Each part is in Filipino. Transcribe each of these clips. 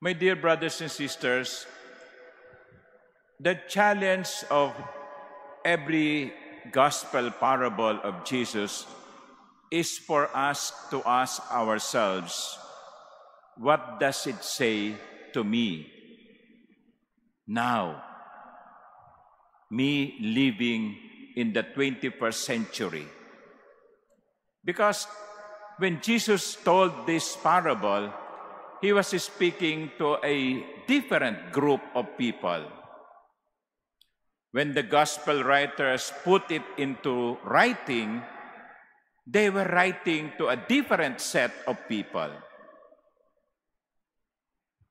My dear brothers and sisters, the challenge of every gospel parable of Jesus is for us to ask ourselves, what does it say to me now, me living in the 21st century? Because when Jesus told this parable, he was speaking to a different group of people. When the gospel writers put it into writing, they were writing to a different set of people.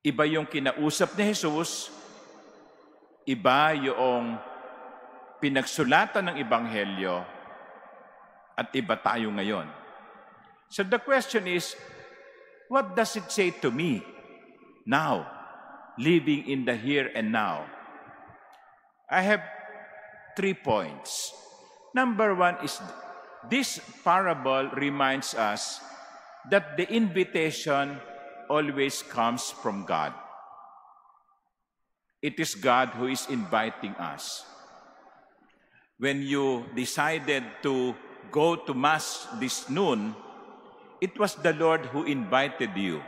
Iba yung kinausap ni Jesus, iba yung pinagsulatan ng Ebanghelyo, at iba tayo ngayon. So the question is, what does it say to me now, living in the here and now? I have 3 points. Number 1 is this parable reminds us that the invitation always comes from God. It is God who is inviting us. When you decided to go to Mass this noon, it was the Lord who invited you.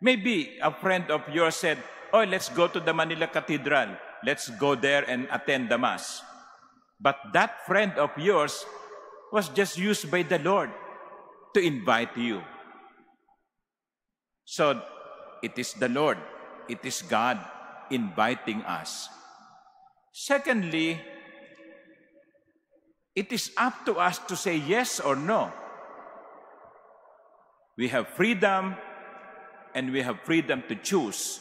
Maybe a friend of yours said, "Oh, let's go to the Manila Cathedral. Let's go there and attend the Mass." But that friend of yours was just used by the Lord to invite you. So, it is the Lord, it is God inviting us. Secondly, it is up to us to say yes or no. We have freedom, and we have freedom to choose.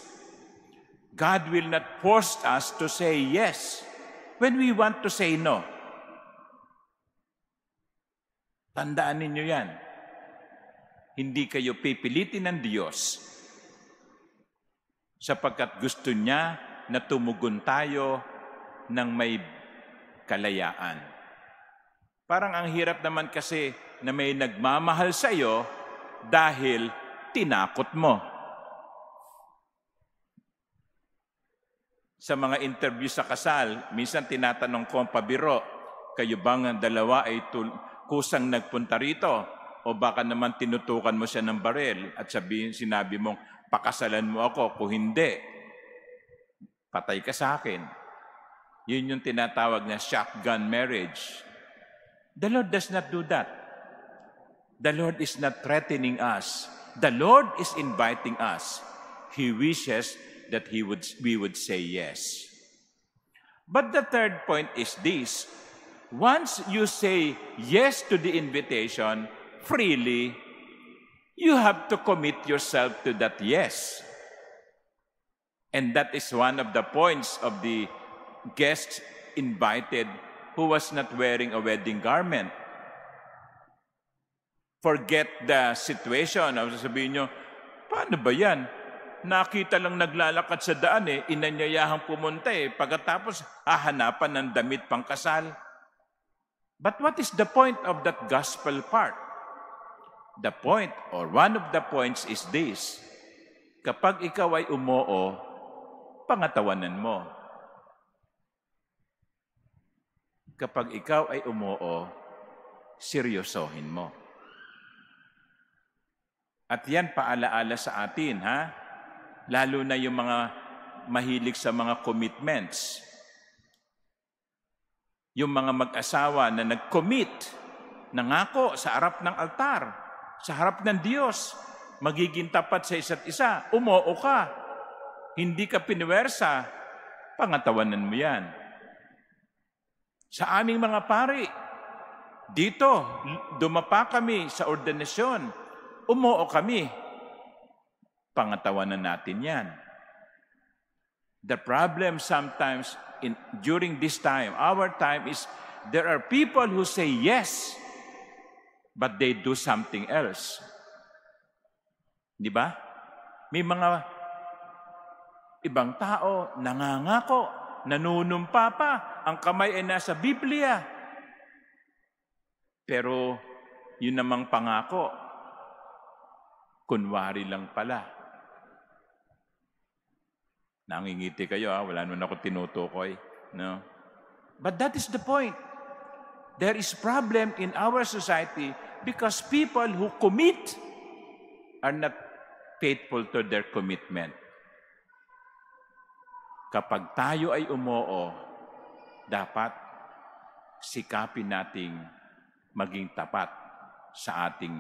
God will not force us to say yes when we want to say no. Tandaan ninyo yan. Hindi kayo pipilitin ng Diyos sapagkat gusto niya na tumugon tayo ng may kalayaan. Parang ang hirap naman kasi na may nagmamahal sa iyo dahil tinakot mo. Sa mga interview sa kasal, minsan tinatanong ko ang pabiro, kayo bang dalawa ay kusang nagpunta rito? O baka naman tinutukan mo siya ng baril at sinabi mong, pakasalan mo ako, kung hindi, patay ka sa akin. Yun yung tinatawag na shotgun marriage. The Lord does not do that. The Lord is not threatening us. The Lord is inviting us. He wishes that we would say yes. But the third point is this. Once you say yes to the invitation freely, you have to commit yourself to that yes. And that is one of the points of the guests invited who was not wearing a wedding garment. Forget the situation. Sabihin nyo, paano ba yan? Nakita lang naglalakad sa daan inanyayahang pumunta pagkatapos hahanapan ng damit pang kasal. But what is the point of that gospel part? The point, or one of the points is this. Kapag ikaw ay umoo, pangatawanan mo. Kapag ikaw ay umoo, seryosohin mo. At yan paalaala sa atin, ha? Lalo na yung mga mahilig sa mga commitments. Yung mga mag-asawa na nag-commit, nangako sa harap ng altar, sa harap ng Diyos, magiging tapat sa isa't isa, umoo ka, hindi ka pinuwersa, pangatawanan mo yan. Sa aming mga pari, dito, dumapa kami sa ordinasyon, umoo kami, pangatawanan natin yan. The problem sometimes during this time, our time is, there are people who say yes, but they do something else. Di ba? May mga ibang tao nangangako, nanunumpa pa, ang kamay ay nasa Biblia. Pero yun namang pangako, kunwari lang pala. Nangingiti kayo, wala naman ako tinutukoy. No? But that is the point. There is problem in our society because people who commit are not faithful to their commitment. Kapag tayo ay umoo, dapat sikapin nating maging tapat sa ating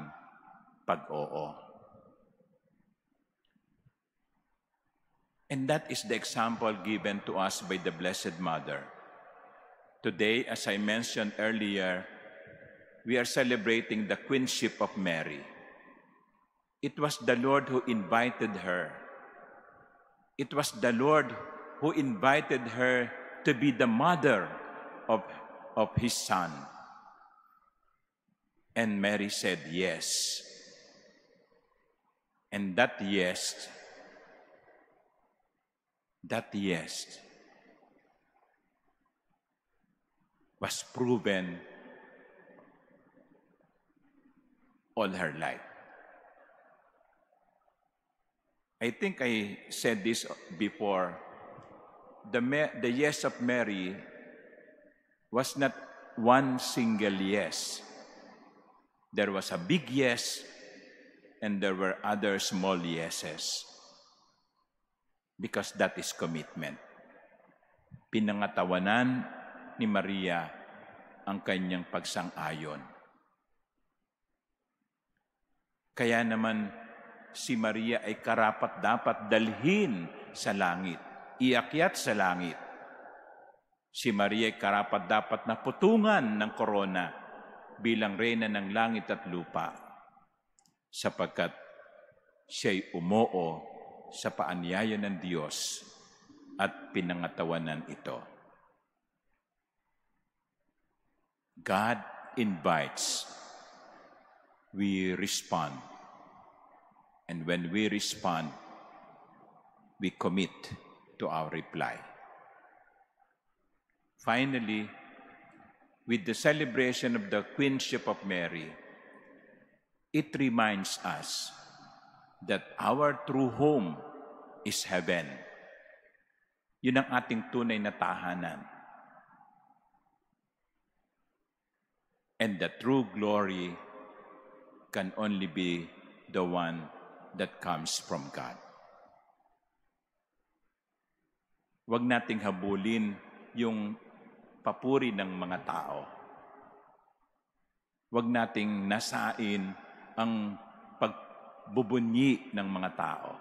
pag-oo. And that is the example given to us by the Blessed Mother. Today, as I mentioned earlier, we are celebrating the Queenship of Mary. It was the Lord who invited her. It was the Lord who invited her to be the mother of his son. And Mary said yes. And that yes was proven all her life. I think I said this before. The yes of Mary was not one single yes. There was a big yes, and there were other small yeses. Because that is commitment. Pinangatawanan ni Maria ang kanyang pagsang-ayon. Kaya naman si Maria ay karapat-dapat dalhin sa langit, iakyat sa langit. Si Maria ay karapat-dapat na putungan ng korona bilang reyna ng langit at lupa sapagkat siya'y umoo sa paanyaya ng Diyos at pinangatawanan ito. God invites, we respond. And when we respond, we commit to our reply. Finally, with the celebration of the Queenship of Mary, it reminds us that our true home is heaven. Yun ang ating tunay na tahanan. And the true glory can only be the one that comes from God. Huwag nating habulin yung papuri ng mga tao. Huwag nating nasain ang pagbubunyi ng mga tao.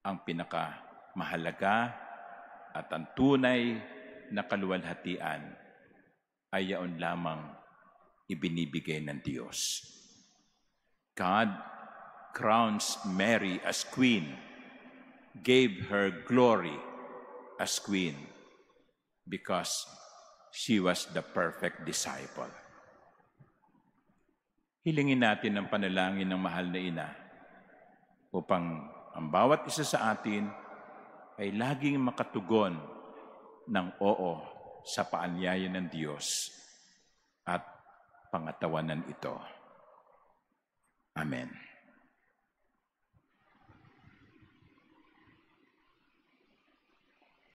Ang pinakamahalaga at ang tunay na kaluwalhatian ay yaon lamang ibinibigay ng Diyos. God crowns Mary as queen, gave her glory as queen because she was the perfect disciple. Hilingin natin ang panalangin ng mahal na ina upang ang bawat isa sa atin ay laging makatugon ng oo sa paanyaya ng Diyos at pangatawanan ito. Amen.